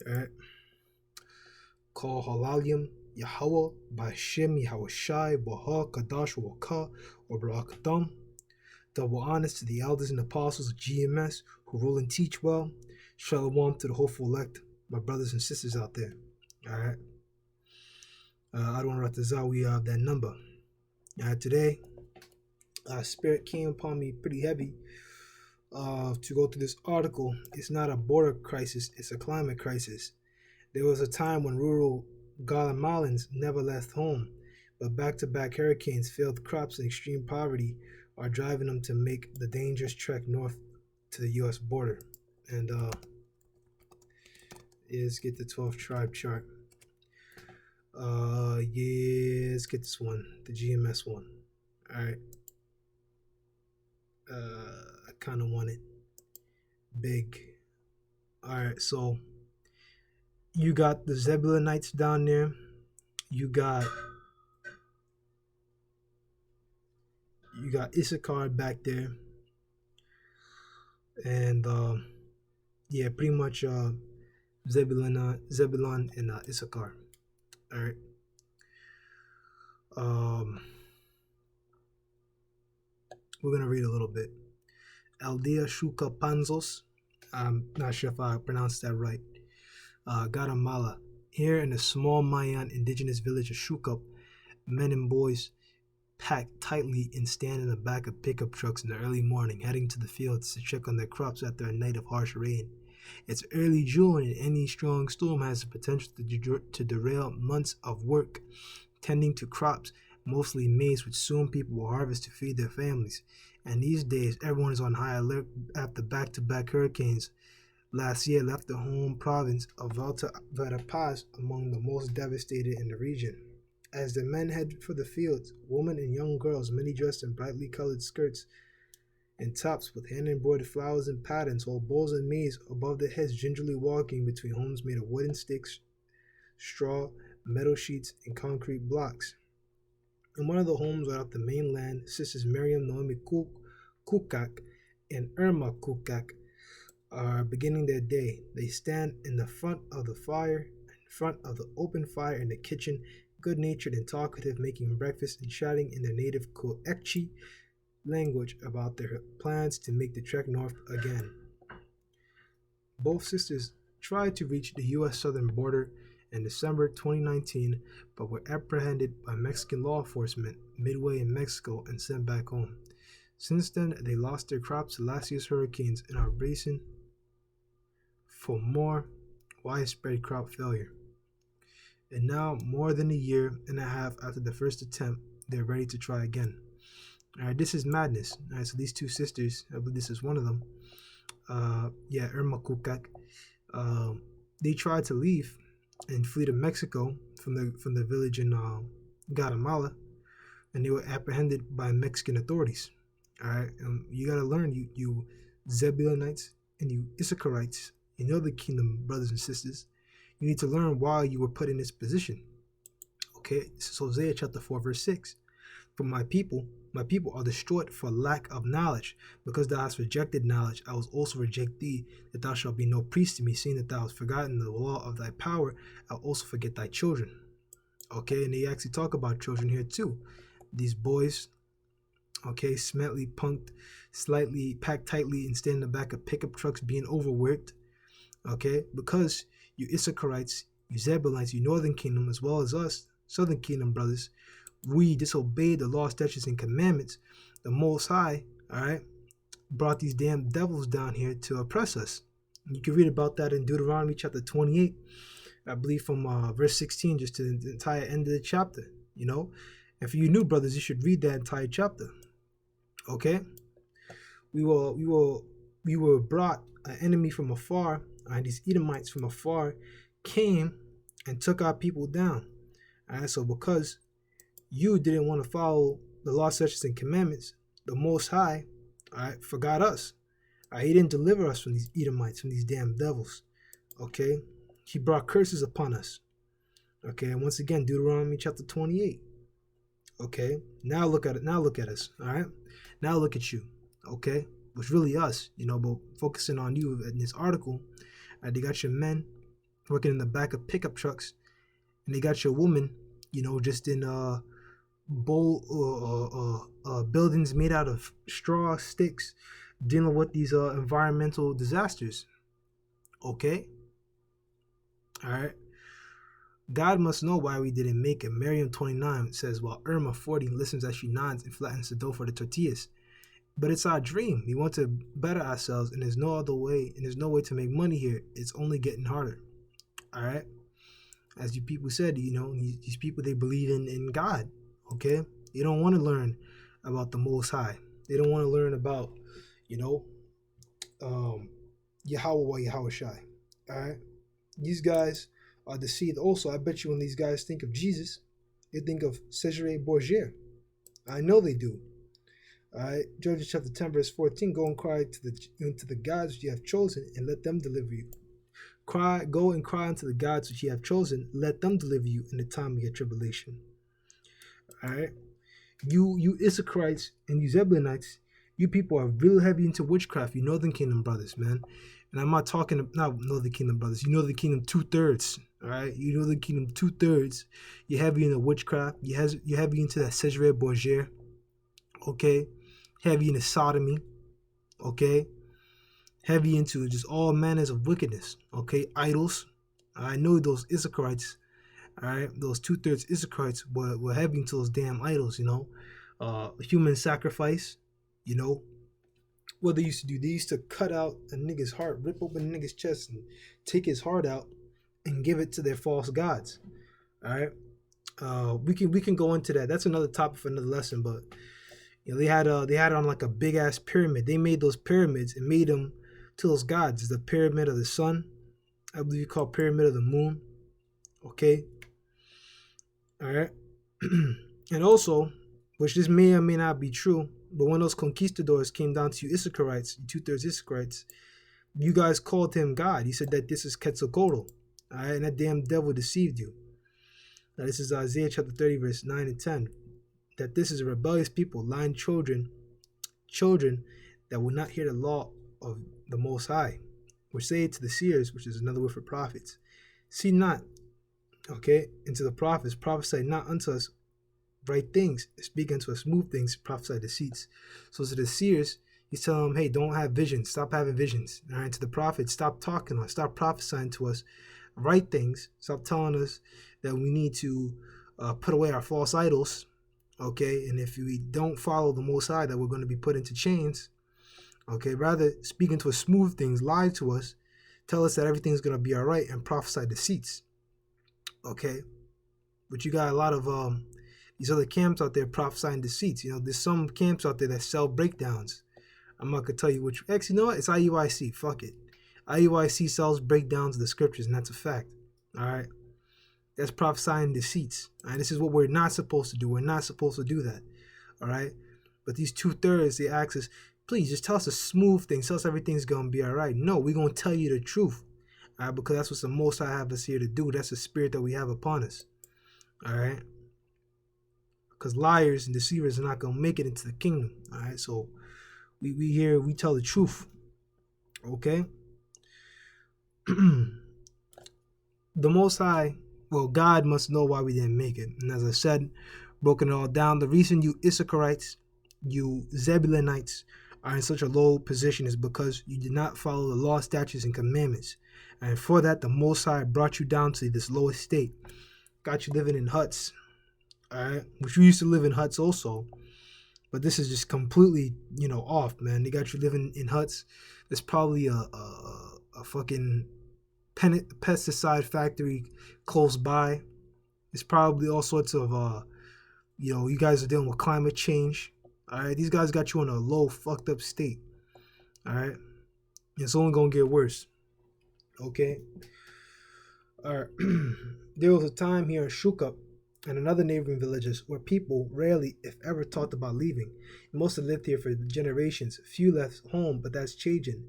All right. Call Halalim Yahweh by Shem Yahushai Baha Kadash Waka or Barakadam. Double honors to the elders and apostles of GMS who rule and teach well. Shalom to the hopeful elect, my brothers and sisters out there. All right. I don't want to we have that number. Today, spirit came upon me pretty heavy to go through this article. It's not a border crisis, it's a climate crisis. There was a time when rural Guatemalans never left home, but back-to-back hurricanes, failed crops, and extreme poverty are driving them to make the dangerous trek north to the U.S. border. And let's get the 12th tribe chart. Let's get this one, the GMS one. All right. I kind of want it big. All right, so you got the Zebulonites down there. You got Issachar back there, and yeah, pretty much Zebulon and Issachar. All right. We're gonna read a little bit. Aldea Shuka Panzos. I'm not sure if I pronounced that right. Guatemala. Here in the small Mayan indigenous village of Shukup, men and boys packed tightly and stand in the back of pickup trucks in the early morning, heading to the fields to check on their crops after a night of harsh rain. It's early June, and any strong storm has the potential to derail months of work tending to crops, mostly maize, which soon people will harvest to feed their families. And these days, everyone is on high alert after back-to-back hurricanes last year left the home province of Verapaz among the most devastated in the region. As the men head for the fields, women and young girls, many dressed in brightly colored skirts and tops with hand-embroidered flowers and patterns, hold bowls of maize above their heads, gingerly walking between homes made of wooden sticks, straw, metal sheets, and concrete blocks. In one of the homes right off the mainland, sisters Miriam Noemi Kukak and Irma Kukak are beginning their day. They stand in the front of the open fire in the kitchen, good-natured and talkative, making breakfast and chatting in their native Coekchi language about their plans to make the trek north again. Both sisters tried to reach the U.S. southern border in December 2019, but were apprehended by Mexican law enforcement midway in Mexico and sent back home. Since then, they lost their crops to last year's hurricanes and are bracing for more widespread crop failure. And now, more than a year and a half after the first attempt, they're ready to try again. All right, this is madness. All right, so these two sisters, I believe this is one of them. Irma Kukak. They tried to leave and flee to Mexico from the village in Guatemala, and they were apprehended by Mexican authorities. All right, you gotta learn, you Zebulonites and you Issacharites, in the other kingdom, brothers and sisters, you need to learn why you were put in this position. Okay, this is Hosea chapter 4, verse 6. For my people are destroyed for lack of knowledge. Because thou hast rejected knowledge, I will also reject thee, that thou shalt be no priest to me, seeing that thou hast forgotten the law of thy power, I'll also forget thy children. Okay, and they actually talk about children here too. These boys, okay, smartly punked, slightly packed tightly, and stand in the back of pickup trucks being overworked. Okay, because you Issacharites, you Zebulonites, you northern kingdom, as well as us, southern kingdom brothers, we disobeyed the law, statutes, and commandments. The Most High, all right, brought these damn devils down here to oppress us. You can read about that in Deuteronomy chapter 28, I believe from verse 16, just to the entire end of the chapter, you know. And for you new brothers, you should read that entire chapter. Okay, we were brought an enemy from afar, and these Edomites from afar came and took our people down. All right, so because you didn't want to follow the law, statutes, and commandments, the Most High, all right, forgot us. All right, he didn't deliver us from these Edomites, from these damn devils. Okay, he brought curses upon us. Okay, and once again, Deuteronomy chapter 28. Okay, now look at it. Now look at us. All right, now look at you. Okay, which really us, you know, but focusing on you in this article. They got your men working in the back of pickup trucks, and they got your woman, just in buildings made out of straw, sticks, dealing with these environmental disasters. Okay? Alright? God must know why we didn't make it. Miriam 29 says, while Irma 40 listens as she nods and flattens the dough for the tortillas. But it's our dream. We want to better ourselves, and there's no other way, and there's no way to make money here. It's only getting harder. Alright? As you people said, these people, they believe in God. Okay? They don't want to learn about the Most High. They don't want to learn about, Yahweh Shai. Alright? These guys are deceived also. I bet you when these guys think of Jesus, they think of Cesare Borgia. I know they do. Alright, Judges chapter 10 verse 14, go and cry unto the gods which you have chosen, and let them deliver you. Go and cry unto the gods which you have chosen, let them deliver you in the time of your tribulation. Alright, you Issacharites and you Zebulonites, you people are real heavy into witchcraft, you Northern Kingdom brothers, man. And I'm not talking not Northern Kingdom brothers, you Northern Kingdom 2/3. Alright, you Northern Kingdom 2/3. You're heavy into witchcraft, you're heavy into that Cesare Borgia. Okay, heavy into sodomy. Okay, heavy into just all manners of wickedness. Okay, idols. I know those Issacharites. Alright, those 2/3 Issacharites were heavy into those damn idols. Human sacrifice. What they used to do, they used to cut out a nigga's heart, rip open a nigga's chest, and take his heart out and give it to their false gods. Alright, we can go into that. That's another topic for another lesson. But they had it on like a big ass pyramid. They made those pyramids and made them to those gods. The pyramid of the sun, I believe you call pyramid of the moon. Okay, all right, and also, which this may or may not be true, but when those conquistadors came down to you Issacharites, you 2/3 Issacharites, you guys called him God. He said that this is Quetzalcoatl. All right, and that damn devil deceived you. Now this is Isaiah chapter 30 verse 9 and 10. That this is a rebellious people, lying children that will not hear the law of the Most High, which say to the seers, which is another word for prophets, see not, okay, and to the prophets, prophesy not unto us right things, speak unto us smooth things, prophesy deceits. So to the seers, he's telling them, hey, don't have visions, stop having visions. All right, to the prophets, stop talking to us, stop prophesying to us right things, stop telling us that we need to put away our false idols. Okay, and if we don't follow the Most High, that we're going to be put into chains. Okay, rather speaking to us smooth things, lie to us, tell us that everything's going to be all right, and prophesy deceits. Okay, but you got a lot of these other camps out there prophesying deceits. There's some camps out there that sell breakdowns. I'm not going to tell you which. Actually, you know what? It's IUIC. Fuck it. IUIC sells breakdowns of the scriptures, and that's a fact. All right. That's prophesying deceits. All right? This is what we're not supposed to do. We're not supposed to do that. All right? But these 2/3, they ask us, please just tell us a smooth thing. Tell us everything's going to be all right. No, we're going to tell you the truth. All right? Because that's what the Most High have us here to do. That's the spirit that we have upon us. All right? Because liars and deceivers are not going to make it into the kingdom. All right? So we tell the truth. Okay? The Most High, well, God must know why we didn't make it. And as I said, broken it all down, the reason you Issacharites, you Zebulonites are in such a low position is because you did not follow the law, statutes, and commandments. And for that, the Most High brought you down to this lowest state. Got you living in huts, all right? Which we used to live in huts also. But this is just completely, off, man. They got you living in huts. There's probably a fucking pesticide factory close by. It's probably all sorts of you guys are dealing with climate change. All right, these guys got you in a low fucked up state. All right, it's only gonna get worse. Okay. All right. There was a time here in Shukup and another neighboring villages where people rarely, if ever, talked about leaving. Most have lived here for generations. Few left home, but that's changing.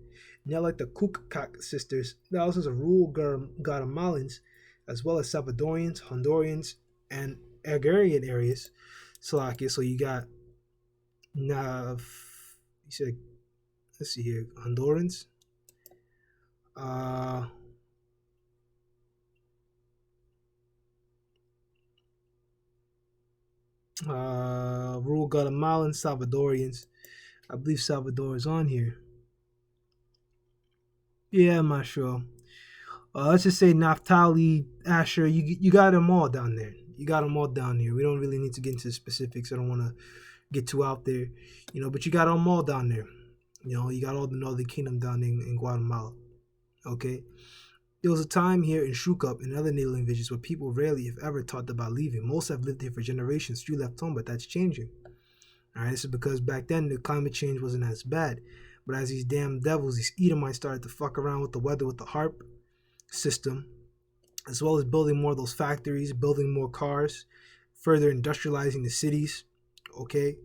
Now, like the Kukak sisters, thousands of rural Guatemalans, as well as Salvadorians, Hondurans, and agrarian areas. So you got you said, let's see here, Hondurans, Rural Guatemalan Salvadorians. I believe Salvador is on here. Yeah, I'm not sure. Let's just say Naphtali, Asher. You got them all down there. You got them all down here. We don't really need to get into the specifics. I don't want to get too out there, but you got them all down there. You got all the Northern Kingdom down in Guatemala. Okay. There was a time here in Shukup and other neighboring villages where people rarely, if ever, talked about leaving. Most have lived here for generations. Few left home, but that's changing. All right, this is because back then the climate change wasn't as bad. But as these damn devils, these Edomites started to fuck around with the weather with the HARP system, as well as building more of those factories, building more cars, further industrializing the cities, okay?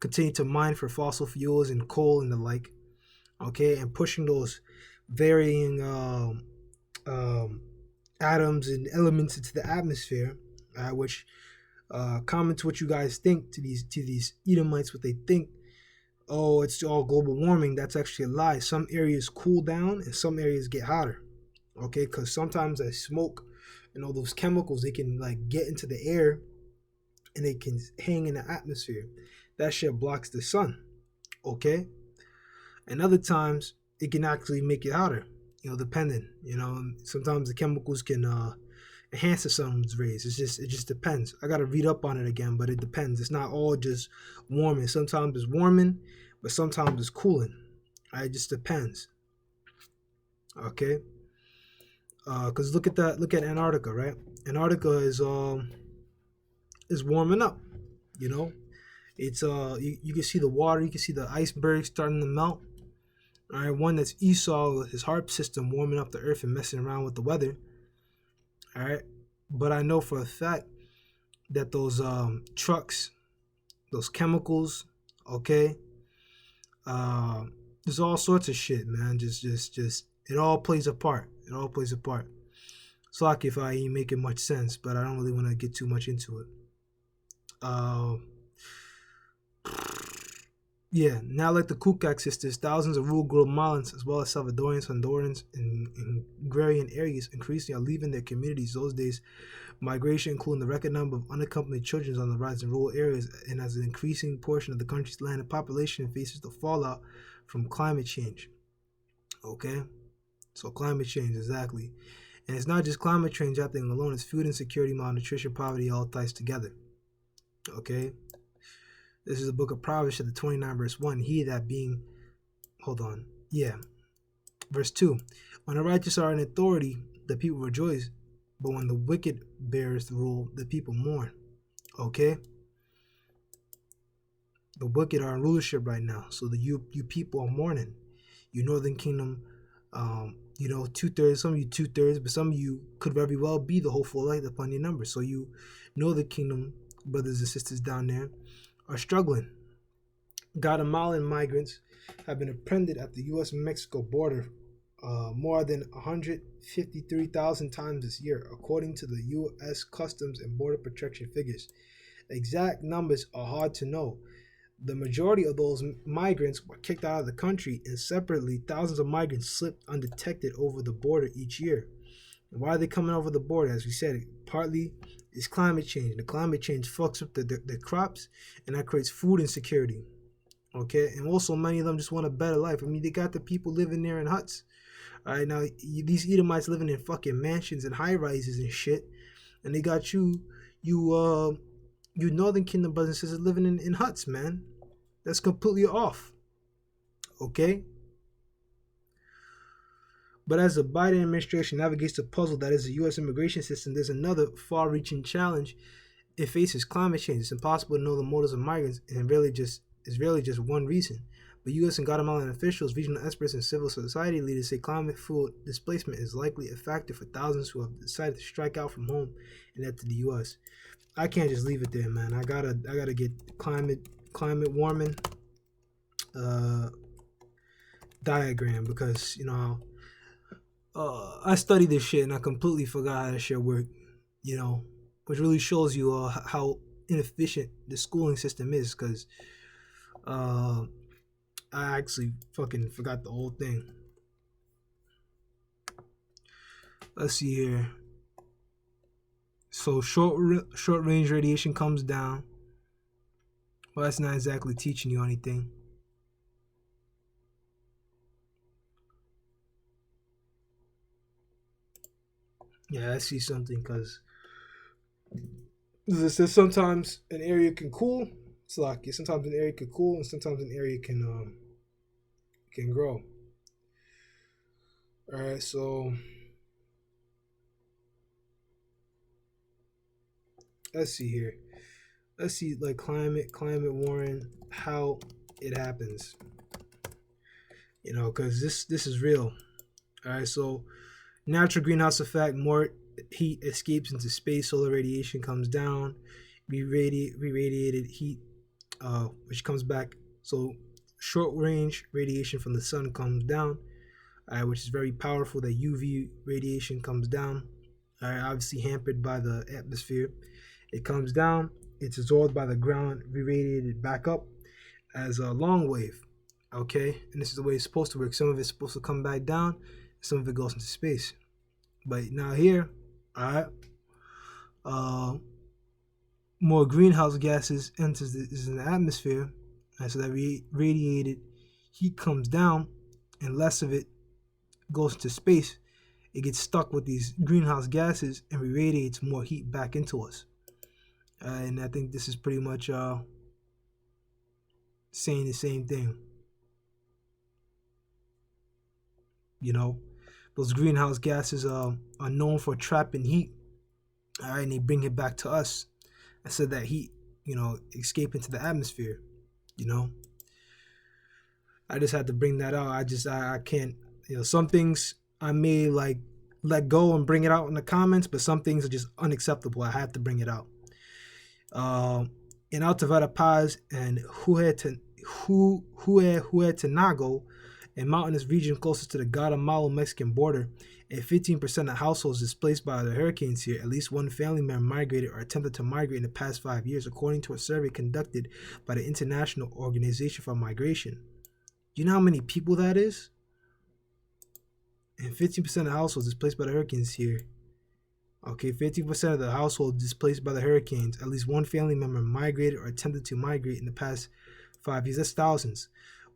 Continue to mine for fossil fuels and coal and the like, okay? And pushing those varying atoms and elements into the atmosphere, which comment to what you guys think to these Edomites, what they think. Oh, it's all global warming. That's actually a lie. Some areas cool down and some areas get hotter. Okay, because sometimes that smoke and all those chemicals, they can like get into the air and they can hang in the atmosphere. That shit blocks the sun. Okay, and other times it can actually make it hotter. Depending. Sometimes the chemicals can enhance the sun's rays. It just depends. I gotta read up on it again, but it depends. It's not all just warming. Sometimes it's warming, but sometimes it's cooling. It just depends. Okay. Because look at Antarctica, right? Antarctica is warming up. It's you can see the water, you can see the icebergs starting to melt. All right, one that's Esau with his HARP system warming up the earth and messing around with the weather. All right, but I know for a fact that those trucks, those chemicals, okay, there's all sorts of shit, man. Just it all plays a part. It all plays a part. Sorry if I ain't making much sense, but I don't really want to get too much into it. Yeah, now like the Kukak sisters, thousands of rural Guatemalans, as well as Salvadorians, Hondurans, in agrarian areas, increasingly are leaving their communities. Those days, migration, including the record number of unaccompanied children, is on the rise in rural areas, and as an increasing portion of the country's land and population faces the fallout from climate change. Okay? So climate change, exactly. And it's not just climate change happening alone, it's food insecurity, malnutrition, poverty, all ties together. Okay? This is the book of Proverbs, chapter 29, verse 1. He that being, verse 2. When the righteous are in authority, the people rejoice, but when the wicked bears the rule, the people mourn. Okay? The wicked are in rulership right now, so you people are mourning. You Northern Kingdom, 2/3, some of you 2/3, but some of you could very well be the hopeful light upon your numbers. So you Northern Kingdom brothers and sisters down there are struggling. Guatemalan migrants have been apprehended at the U.S.-Mexico border more than 153,000 times this year, according to the U.S. Customs and Border Protection figures. Exact numbers are hard to know. The majority of those migrants were kicked out of the country, and separately, thousands of migrants slipped undetected over the border each year. And why are they coming over the border? As we said, partly is climate change. The climate change fucks up the crops, and that creates food insecurity. Okay, and also many of them just want a better life. I mean, they got the people living there in huts. All right, now these Edomites living in fucking mansions and high rises and shit, and they got you Northern Kingdom brothers and sisters living in huts, man. That's completely off. Okay. But as the Biden administration navigates the puzzle that is the U.S. immigration system, there's another far-reaching challenge. It faces climate change. It's impossible to know the motives of migrants, and it's really just one reason. But U.S. and Guatemalan officials, regional experts, and civil society leaders say climate fuel displacement is likely a factor for thousands who have decided to strike out from home and head to the U.S. I can't just leave it there, man. I gotta get climate warming diagram, because I studied this shit and I completely forgot how this shit worked, which really shows you how inefficient the schooling system is, because I actually fucking forgot the whole thing. Let's see here. So short range radiation comes down. Well, that's not exactly teaching you anything. Yeah, I see something because sometimes an area can cool. It's like sometimes an area can cool, and sometimes an area can grow. All right, so let's see here. Let's see like climate warring, how it happens. You know, because this is real. All right, so natural greenhouse effect, more heat escapes into space, solar radiation comes down, radiated heat, which comes back. So short range radiation from the sun comes down, which is very powerful. That UV radiation comes down, obviously hampered by the atmosphere. It comes down, it's absorbed by the ground, re-radiated back up as a long wave. Okay, and this is the way it's supposed to work. Some of it's supposed to come back down, some of it goes into space. But now here, all right, more greenhouse gases enters in the atmosphere, and so that radiated heat comes down, and less of it goes into space. It gets stuck with these greenhouse gases and radiates more heat back into us. And I think this is pretty much saying the same thing. You know, those greenhouse gases are known for trapping heat, all right, and they bring it back to us. I said that heat, you know, escape into the atmosphere. You know, I just had to bring that out. I can't, you know, some things I may like let go and bring it out in the comments, but some things are just unacceptable. I have to bring it out. In Alta Verapaz and Huehuetenango, a mountainous region closest to the Guatemala-Mexican border, and 15% of households displaced by the hurricanes here, at least one family member migrated or attempted to migrate in the past 5 years, according to a survey conducted by the International Organization for Migration. Do you know how many people that is? And 15% of households displaced by the hurricanes here. Okay, 50% of the households displaced by the hurricanes, at least one family member migrated or attempted to migrate in the past 5 years. That's thousands.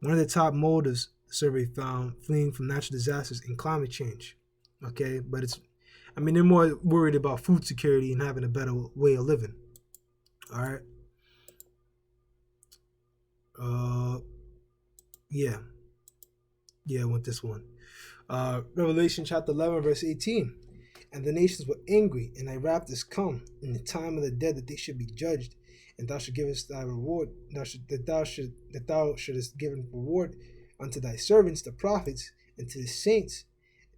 One of the top motives the survey found, fleeing from natural disasters and climate change. Okay, but they're more worried about food security and having a better way of living. All right. Yeah, I want this one. Revelation chapter 11, verse 18. And the nations were angry, and thy wrath is come in the time of the dead, that they should be judged, and thou shalt give us thy reward, that thou shouldest give reward unto thy servants, the prophets, and to the saints,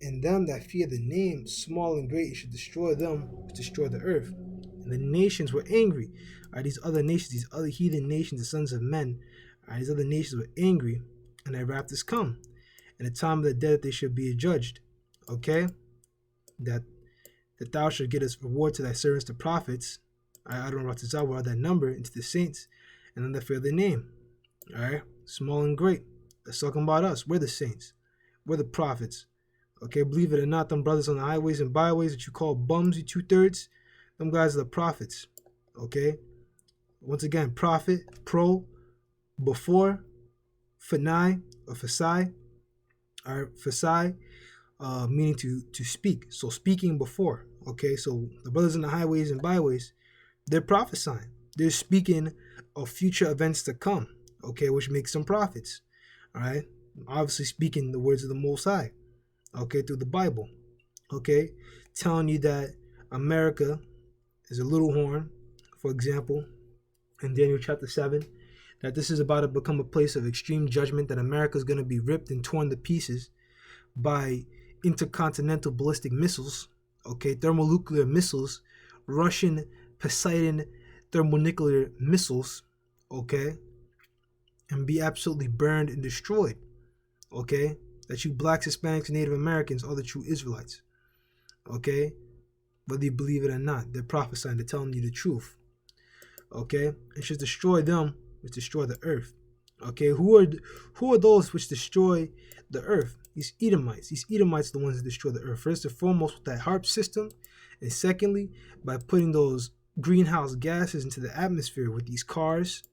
and them that fear the name, small and great, and should destroy them which destroy the earth. And the nations were angry. These other nations, these other heathen nations, the sons of men, these other nations were angry, and thy wrath is come. In the time of the dead, they should be judged. Okay? That thou should get us reward to thy servants, the prophets. I don't know what to tell about that number, into the saints, and then they fear the name. All right? Small and great. That's talking about us. We're the saints. We're the prophets. Okay? Believe it or not, them brothers on the highways and byways that you call bums, you 2/3, them guys are the prophets. Okay? Once again, prophet, pro, before, fanai, or fasai. All right? Fasai, meaning to speak. So speaking before. Okay? So the brothers on the highways and byways, they're prophesying. They're speaking of future events to come. Okay? Which makes them prophets. All right? Obviously speaking the words of the Most High. Okay? Through the Bible. Okay? Telling you that America is a little horn, for example, in Daniel chapter 7, that this is about to become a place of extreme judgment, that America is going to be ripped and torn to pieces by intercontinental ballistic missiles, okay, thermonuclear missiles, Russian Poseidon thermonuclear missiles, okay, and be absolutely burned and destroyed, okay, that you blacks, Hispanics, Native Americans are the true Israelites, okay, whether you believe it or not. They're prophesying, they're telling you the truth, okay, and should destroy them which destroy the earth. Okay, who are those which destroy the earth? These Edomites. These Edomites are the ones that destroy the earth. First and foremost with that harp system, and secondly by putting those greenhouse gases into the atmosphere with these cars,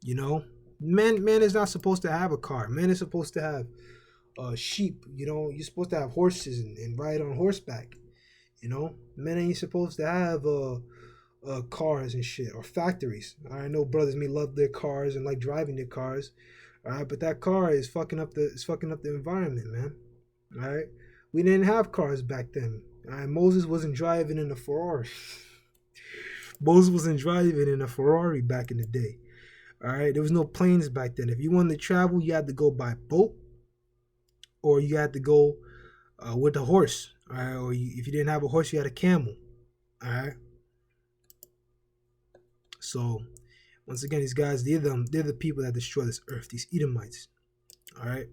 You know, man is not supposed to have a car. Man is supposed to have sheep. You know, you're supposed to have horses and ride on horseback. You know, men ain't supposed to have cars and shit or factories. I know brothers may love their cars and like driving their cars. All right, but that car is fucking up the environment, man. All right, we didn't have cars back then. All right, Moses wasn't driving in a Ferrari. Moses wasn't driving in a Ferrari back in the day. All right, there was no planes back then. If you wanted to travel, you had to go by boat, or you had to go with a horse. All right, or if you didn't have a horse, you had a camel. All right. So, once again, these guys, they're the people that destroy this earth. These Edomites. All right.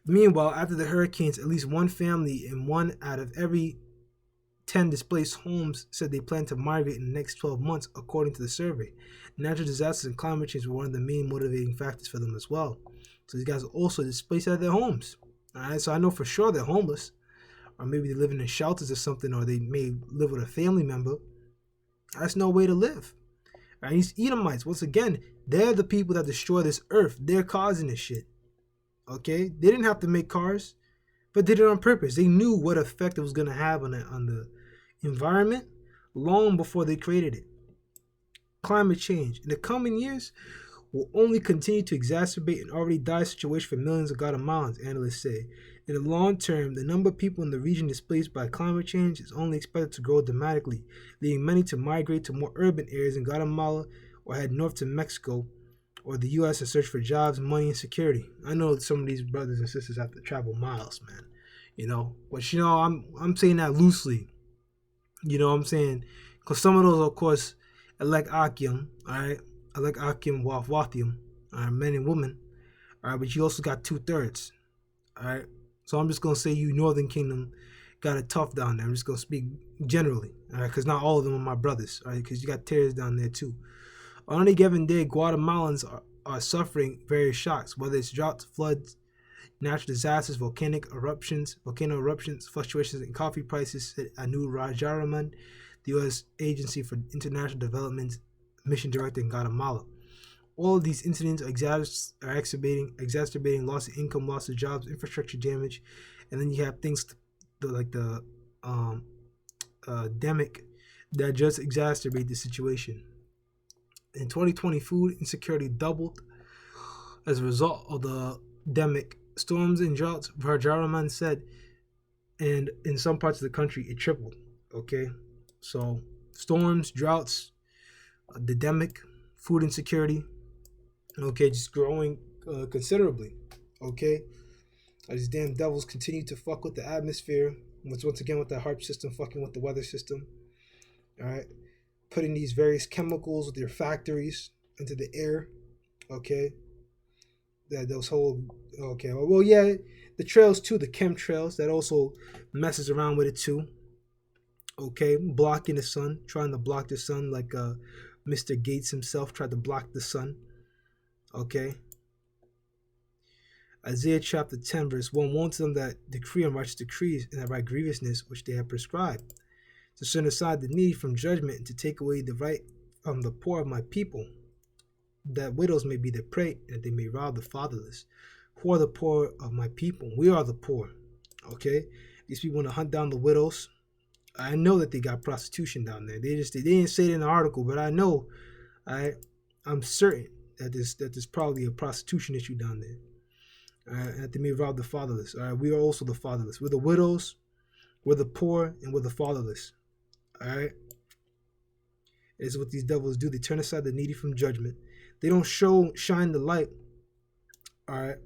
Meanwhile, after the hurricanes, at least one family in one out of every 10 displaced homes said they plan to migrate in the next 12 months, according to the survey. Natural disasters and climate change were one of the main motivating factors for them as well. So these guys are also displaced out of their homes. All right, so I know for sure they're homeless, or maybe they're living in shelters or something, or they may live with a family member. That's no way to live. All right, these Edomites, once again, they're the people that destroy this earth. They're causing this shit. Okay, they didn't have to make cars, but did it on purpose. They knew what effect it was going to have on the environment long before they created it. Climate change in the coming years will only continue to exacerbate an already dire situation for millions of Guatemalans, analysts say. In the long term, the number of people in the region displaced by climate change is only expected to grow dramatically, leading many to migrate to more urban areas in Guatemala or head north to Mexico or the U.S. in search for jobs, money, and security. I know some of these brothers and sisters have to travel miles, man. You know, but you know, I'm saying that loosely. You know what I'm saying? Because some of those, of course, elect Akim, all right? Elect Akim Wathium, all right, men and women, all right? But you also got 2/3, all right? So I'm just going to say you Northern Kingdom got it tough down there. I'm just going to speak generally, all right? Because not all of them are my brothers, all right? Because you got terrorists down there too. On any given day, Guatemalans are suffering various shocks, whether it's droughts, floods, natural disasters, volcano eruptions, fluctuations in coffee prices, said Anu Rajaraman, the U.S. Agency for International Development Mission Director in Guatemala. All of these incidents are exacerbating loss of income, loss of jobs, infrastructure damage, and then you have things like the demic that just exacerbate the situation. In 2020, food insecurity doubled as a result of the demic. Storms and droughts, Rajaraman said, and in some parts of the country, it tripled. Okay, so storms, droughts, the demic, food insecurity, okay, just growing considerably. Okay, these damn devils continue to fuck with the atmosphere. Once again with the HARP system, fucking with the weather system. All right, putting these various chemicals with their factories into the air. Okay, that those whole well yeah, the trails too, the chemtrails that also messes around with it too. Okay, blocking the sun, trying to block the sun like Mr. Gates himself tried to block the sun. Okay, Isaiah chapter 10 verse 1 warns them that decree unrighteous decrees and that right grievousness which they have prescribed, to turn aside the needy from judgment and to take away the right from the poor of my people, that widows may be their prey and that they may rob the fatherless. Who are the poor of my people? We are the poor. Okay, these people want to hunt down the widows. I know that they got prostitution down there. They didn't say it in the article, but I know, I'm certain that there's probably a prostitution issue down there. That they may rob the fatherless. All right, we are also the fatherless. We're the widows, we're the poor, and we're the fatherless. All right, is what these devils do. They turn aside the needy from judgment. They don't shine the light. All right,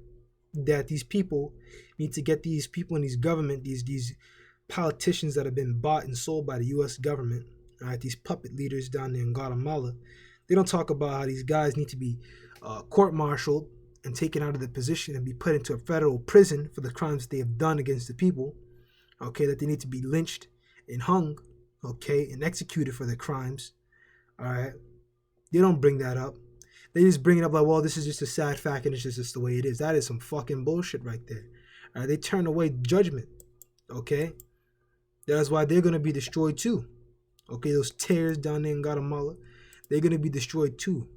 that these people need to get these people in these government, these politicians that have been bought and sold by the U.S. government. All right, these puppet leaders down there in Guatemala. They don't talk about how these guys need to be court-martialed and taken out of their position and be put into a federal prison for the crimes that they have done against the people. Okay, that they need to be lynched and hung. Okay, and executed for their crimes. All right, they don't bring that up. They just bring it up like, well, this is just a sad fact and it's just the way it is. That is some fucking bullshit right there. All right, they turn away judgment. Okay, that's why they're gonna be destroyed too. Okay, those terrorists down there in Guatemala, they're gonna be destroyed too.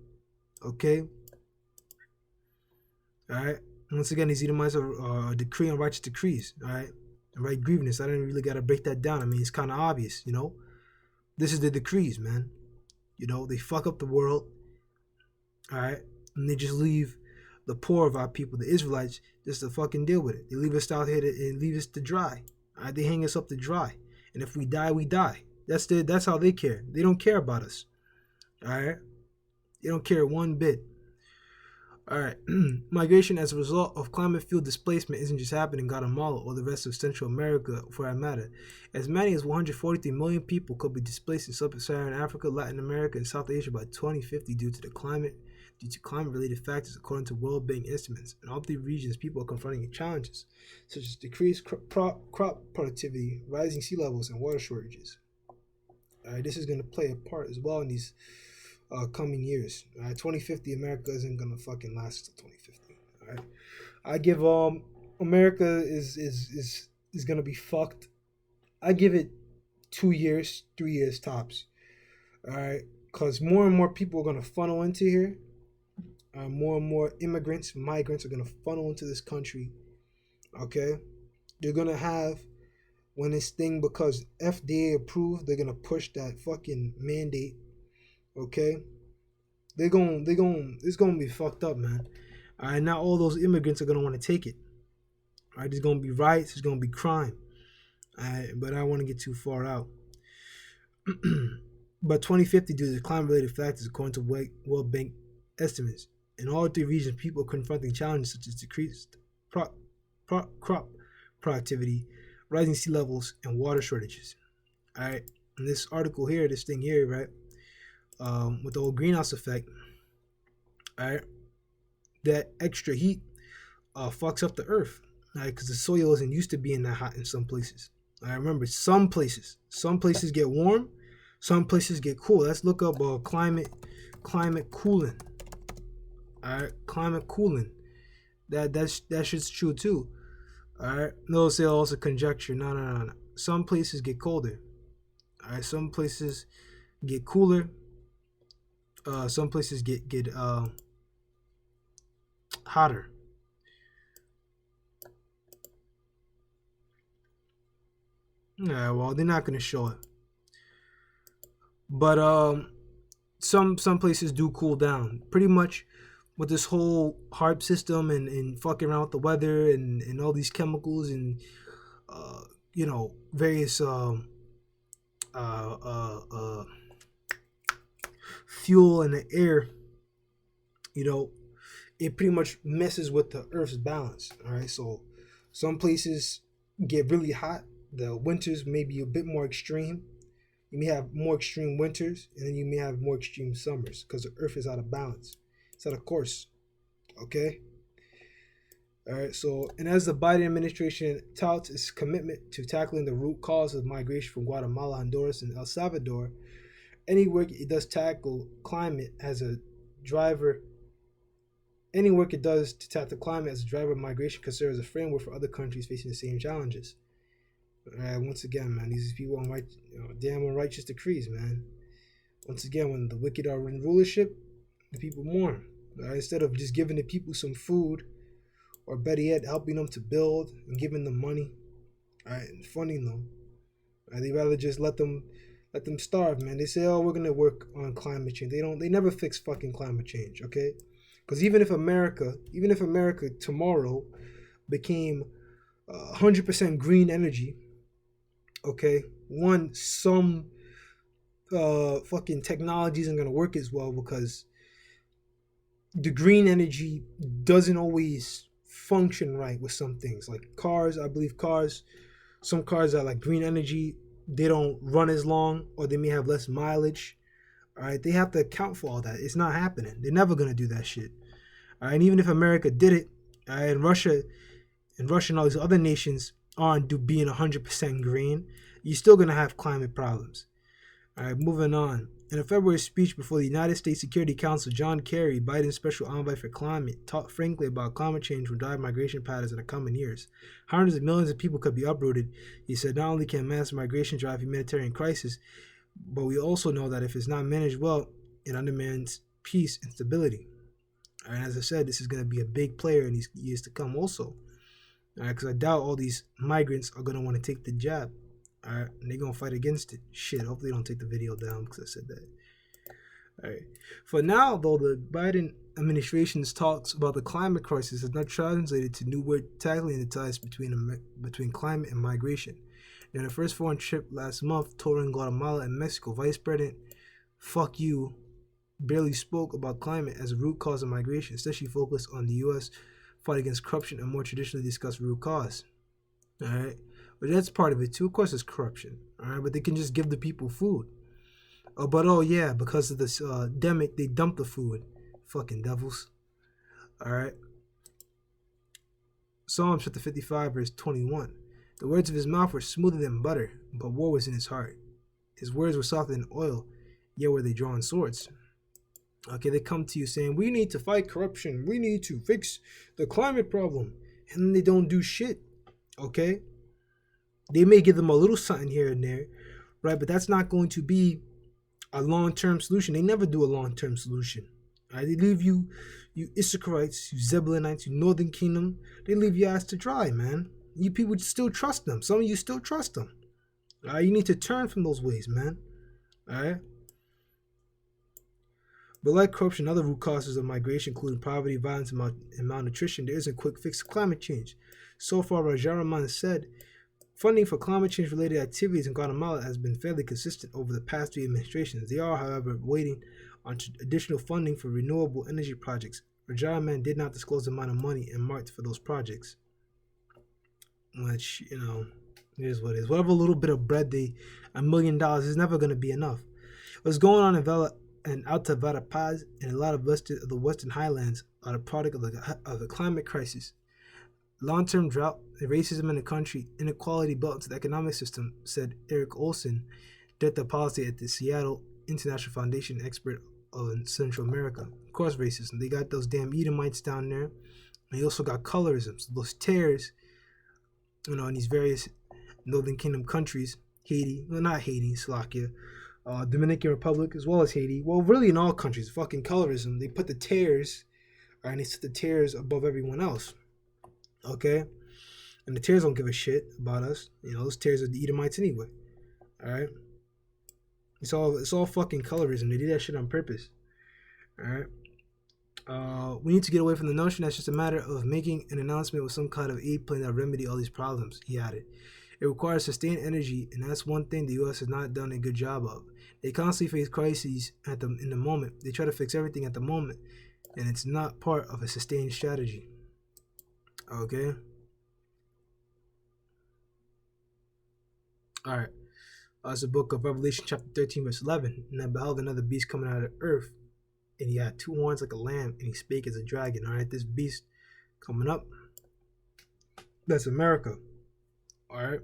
Okay? Alright? Once again, these Edomites are decree on righteous decrees. Alright? And right grievousness. I didn't really got to break that down. I mean, it's kind of obvious, you know? This is the decrees, man. You know, they fuck up the world. Alright? And they just leave the poor of our people, the Israelites, just to fucking deal with it. They leave us out here and leave us to dry. Alright? They hang us up to dry. And if we die, we die. That's how they care. They don't care about us. Alright? They don't care one bit. Alright. Migration as a result of climate fuel displacement isn't just happening in Guatemala or the rest of Central America for that matter. As many as 143 million people could be displaced in sub-Saharan Africa, Latin America, and South Asia by 2050 due to climate-related factors according to World Bank estimates. In all three regions, people are confronting challenges such as decreased crop productivity, rising sea levels, and water shortages. Alright, this is going to play a part as well in these coming years. 2050, America isn't gonna fucking last until 2050. All right, I give America is gonna be fucked. I give it 2 years, 3 years tops. All right, because more and more people are gonna funnel into here. More and more migrants are gonna funnel into this country. Okay, they're gonna have, when this thing, because FDA approved, they're gonna push that fucking mandate. Okay, it's gonna be fucked up, man. All right, now all those immigrants are gonna want to take it. All right, there's gonna be riots, there's gonna be crime. All right, but I don't want to get too far out. But 2050, due to climate-related factors, according to World Bank estimates, in all three regions, people are confronting challenges such as decreased crop productivity, rising sea levels, and water shortages. All right, in this article here, this thing here, right? With the whole greenhouse effect, all right, that extra heat fucks up the earth, right? Because the soil isn't used to being that hot in some places. I remember some places get warm, some places get cool. Let's look up climate cooling. All right, climate cooling. That shit's true too. All right, no, say also conjecture. No. Some places get colder. All right, some places get cooler. Some places get hotter. Yeah, well, they're not gonna show it, but some places do cool down. Pretty much with this whole HARP system and fucking around with the weather and all these chemicals and you know, various fuel in the air, you know, it pretty much messes with the earth's balance. All right, so some places get really hot. The winters may be a bit more extreme. You may have more extreme winters, and then you may have more extreme summers because the earth is out of balance. It's out of course. Okay. All right, so, and as the Biden administration touts its commitment to tackling the root cause of migration from Guatemala, Honduras, and El Salvador, any work it does tackle climate as a driver, any work it does to tackle climate as a driver of migration considers a framework for other countries facing the same challenges. Once again, man, these people on damn unrighteous decrees, man. Once again, when the wicked are in rulership, the people mourn. Instead of just giving the people some food, or better yet, helping them to build and giving them money, and funding them, they rather just let them starve, man. They say, oh, we're gonna work on climate change. They never fix fucking climate change, okay? Because even if America tomorrow became 100% green energy, okay, some fucking technology isn't gonna work as well because the green energy doesn't always function right with some things. Like cars, I believe some cars are like green energy, they don't run as long, or they may have less mileage. All right, they have to account for all that. It's not happening. They're never gonna do that shit. All right, and even if America did it, and Russia and all these other nations aren't being 100% green, you're still gonna have climate problems. All right, moving on. In a February speech before the United States Security Council, John Kerry, Biden's special envoy for climate, talked frankly about climate change will drive migration patterns in the coming years. Hundreds of millions of people could be uprooted. He said not only can mass migration drive humanitarian crisis, but we also know that if it's not managed well, it undermines peace and stability. And as I said, this is going to be a big player in these years to come also. Because I doubt all these migrants are going to want to take the jab. All right, and they're going to fight against it. Shit, hopefully they don't take the video down because I said that. All right. For now, though, the Biden administration's talks about the climate crisis has not translated to new word tackling the ties between climate and migration. During the first foreign trip last month, touring Guatemala and Mexico, Vice President Fuck You barely spoke about climate as a root cause of migration, instead she focused on the U.S. fight against corruption and more traditionally discussed root cause. All right, but that's part of it too. Of course, it's corruption. All right, but they can just give the people food. But yeah, because of this demic, they dump the food. Fucking devils. All right. Psalm chapter 55, verse 21. The words of his mouth were smoother than butter, but war was in his heart. His words were softer than oil, yet were they drawn swords. Okay, they come to you saying, we need to fight corruption. We need to fix the climate problem. And then they don't do shit. Okay? They may give them a little something here and there, right? But that's not going to be a long-term solution. They never do a long-term solution. Right? They leave you Issacharites, you Zebulonites, you Northern Kingdom, they leave your ass to dry, man. You people still trust them. Some of you still trust them. All right? You need to turn from those ways, man. All right? But like corruption, other root causes of migration, including poverty, violence, and malnutrition, there isn't a quick fix to climate change. So far, Rahman said, funding for climate change-related activities in Guatemala has been fairly consistent over the past 3 administrations. They are, however, waiting on additional funding for renewable energy projects. Rahman did not disclose the amount of money earmarked for those projects. Which, it is what it is. Whatever little bit of bread $1 million is never going to be enough. What's going on in Alta Verapaz and a lot of the Western Highlands are the product of the climate crisis. Long-term drought, racism in the country, inequality built into the economic system, said Eric Olson, director of policy at the Seattle International Foundation, expert on Central America. Of course, racism. They got those damn Edomites down there. And they also got colorism. So those tears, in these various Northern Kingdom countries, Haiti, well, not Haiti, Slovakia, Dominican Republic, as well as Haiti. Well, really in all countries, fucking colorism. They put the tears, and they set the tears above everyone else. Okay? And the tears don't give a shit about us. Those tears are the Edomites anyway. Alright? It's all fucking colorism. They do that shit on purpose. Alright? We need to get away from the notion that's just a matter of making an announcement with some kind of aid plan that remedy all these problems, he added. It requires sustained energy, and that's one thing the U.S. has not done a good job of. They constantly face crises in the moment. They try to fix everything at the moment, and it's not part of a sustained strategy. Okay? Alright. It's the book of Revelation chapter 13 verse 11. And I beheld another beast coming out of the earth, and he had 2 horns like a lamb, and he spake as a dragon. Alright, this beast coming up, that's America. Alright,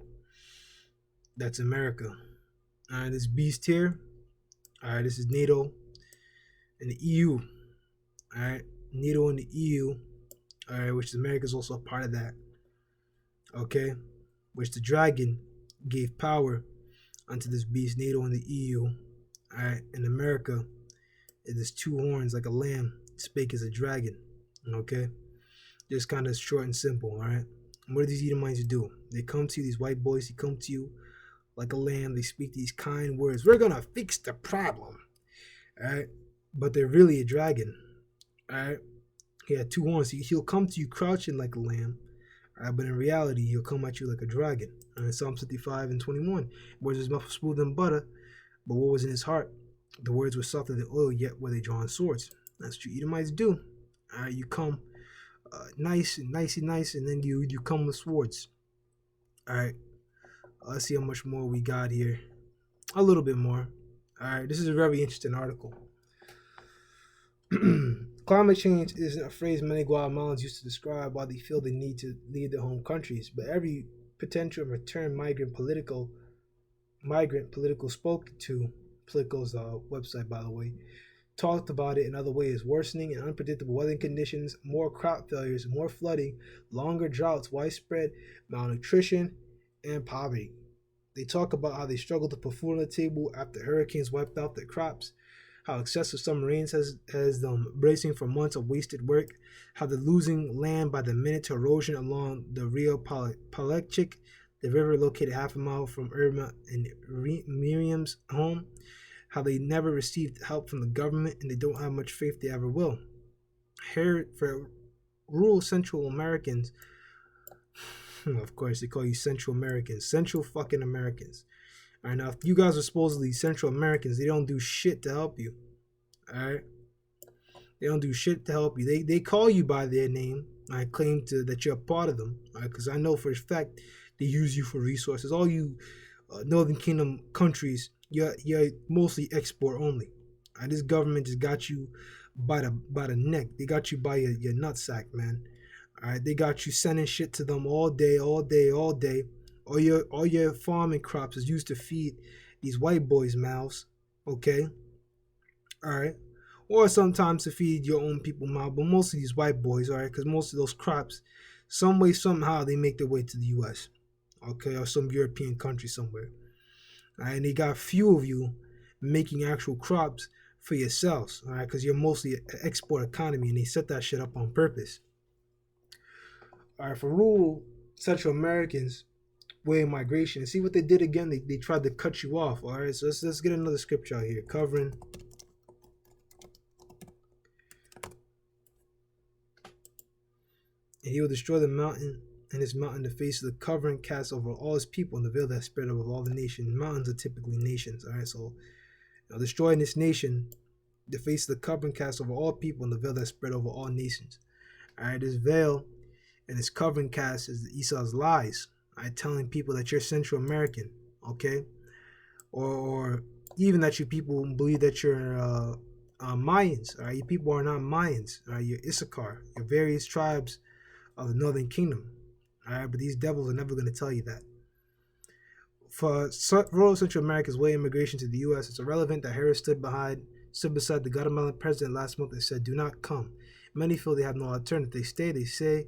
that's America. Alright, this beast here, alright, this is NATO and the EU. Alright, NATO and the EU, alright, which America is also a part of that. Okay, which the dragon gave power unto this beast, NATO and the EU. Alright, in America, it is 2 horns like a lamb, spake as a dragon. Okay, just kind of short and simple. Alright, what do these Edomites do? They come to you, these white boys, they come to you like a lamb. They speak these kind words. We're gonna fix the problem. Alright, but they're really a dragon. Alright, he had 2 horns. He'll come to you crouching like a lamb. Alright, but in reality, he'll come at you like a dragon. Psalm 55 and 21. Words his mouth were smooth than butter, but what was in his heart? The words were softer than oil, yet were they drawn swords. That's what you Edomites do. Alright, you come nice, and then you come with swords. Alright, let's see how much more we got here. A little bit more. Alright, this is a very interesting article. Climate change isn't a phrase many Guatemalans use to describe why they feel the need to leave their home countries, but every potential return migrant political spoke to Politico's website, by the way, talked about it in other ways: worsening and unpredictable weather conditions, more crop failures, more flooding, longer droughts, widespread malnutrition, and poverty. They talk about how they struggle to put food on the table after hurricanes wiped out their crops, how excessive some rains has them bracing for months of wasted work, how they're losing land by the minute to erosion along the Rio Palechik, the river located half a mile from Irma and Miriam's home, how they never received help from the government and they don't have much faith they ever will. Here, for rural Central Americans, of course they call you Central Americans, Central fucking Americans. Alright, now if you guys are supposedly Central Americans, they don't do shit to help you. Alright? They don't do shit to help you. They call you by their name. I claim that you're a part of them. Because I know for a fact they use you for resources. All you Northern Kingdom countries, you're mostly export only. This government just got you by the neck. They got you by your nutsack, man. Alright, they got you sending shit to them all day. All your farming crops is used to feed these white boys' mouths. Okay? Alright? Or sometimes to feed your own people mouth, but mostly these white boys, alright? Because most of those crops, some way, somehow, they make their way to the U.S. Okay? Or some European country somewhere. Alright? And they got few of you making actual crops for yourselves, alright? Because you're mostly an export economy, and they set that shit up on purpose. Alright, for rural Central Americans, way of migration, and see what they did again. They tried to cut you off. Alright, so let's get another scripture out here. Covering. And he will destroy the mountain, and his mountain the face of the covering cast over all his people, and the veil that spread over all the nations. Mountains are typically nations. Alright, so destroying this nation, the face of the covering cast over all people, and the veil that spread over all nations. Alright, this veil and this covering cast is Esau's lies. Telling people that you're Central American, okay, or even that you people believe that you're Mayans. Alright, you people are not Mayans. Alright, you're Issachar, your various tribes of the Northern Kingdom. Alright, but these devils are never going to tell you that. For rural Central America's way of immigration to the U.S., it's irrelevant that Harris stood beside the Guatemalan president last month and said, "Do not come." Many feel they have no alternative. They stay. They say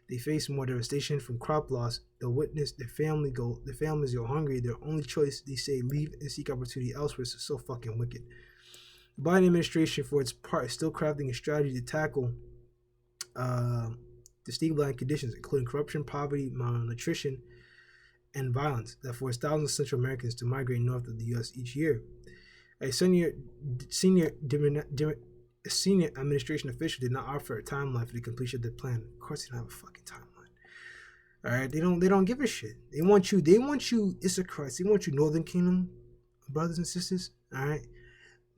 they face more devastation from crop loss. They'll witness their families go hungry. Their only choice, they say, leave and seek opportunity elsewhere. It's so fucking wicked. The Biden administration, for its part, is still crafting a strategy to tackle destabilizing conditions, including corruption, poverty, malnutrition, and violence that force thousands of Central Americans to migrate north of the U.S. each year. A senior administration official did not offer a timeline for the completion of the plan. Of course, they don't have a fucking timeline. All right, they don't give a shit. They want you, Issachar. They want you, Northern Kingdom brothers and sisters. All right,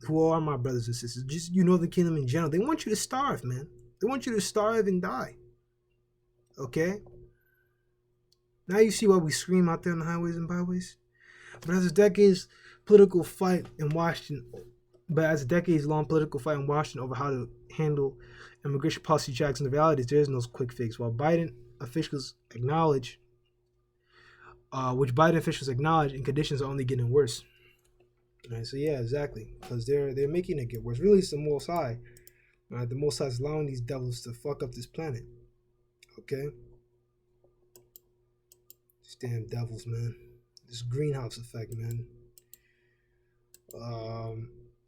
who are my brothers and sisters? Just you, Northern Kingdom in general. They want you to starve, man. They want you to starve and die. Okay. Now you see why we scream out there on the highways and byways. But as a decades-long political fight in Washington over how to handle immigration policy checks, and the reality is there is no quick fix. While Biden officials acknowledge, and conditions are only getting worse. All right, so yeah, exactly, because they're making it get worse. Really, it's the Most High. The Most High is allowing these devils to fuck up this planet. Okay. These damn devils, man. This greenhouse effect, man.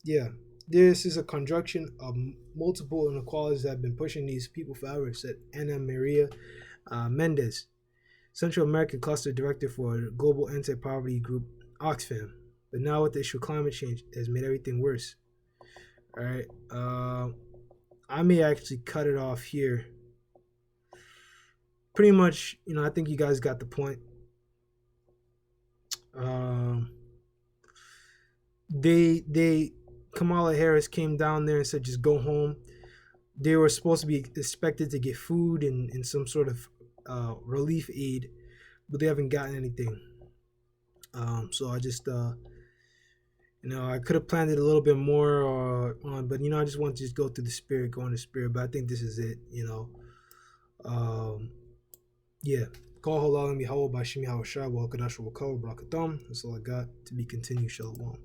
Yeah, this is a conjunction of multiple inequalities that have been pushing these people forever, said Ana Maria Mendez, Central American Cluster Director for the Global Anti-Poverty Group Oxfam. But now with the issue of climate change, it has made everything worse. All right, I may actually cut it off here. Pretty much, I think you guys got the point. Kamala Harris came down there and said, just go home. They were supposed to be expected to get food and some sort of relief aid, but they haven't gotten anything. So I just, I could have planned it a little bit more but I just want to just go through the spirit, go in the spirit, but I think this is it, yeah. Call halal and be hawal by Shimi Hawashai, Wakadash Wakaw, Brakatham. That's all I got. To be continued. Shalom.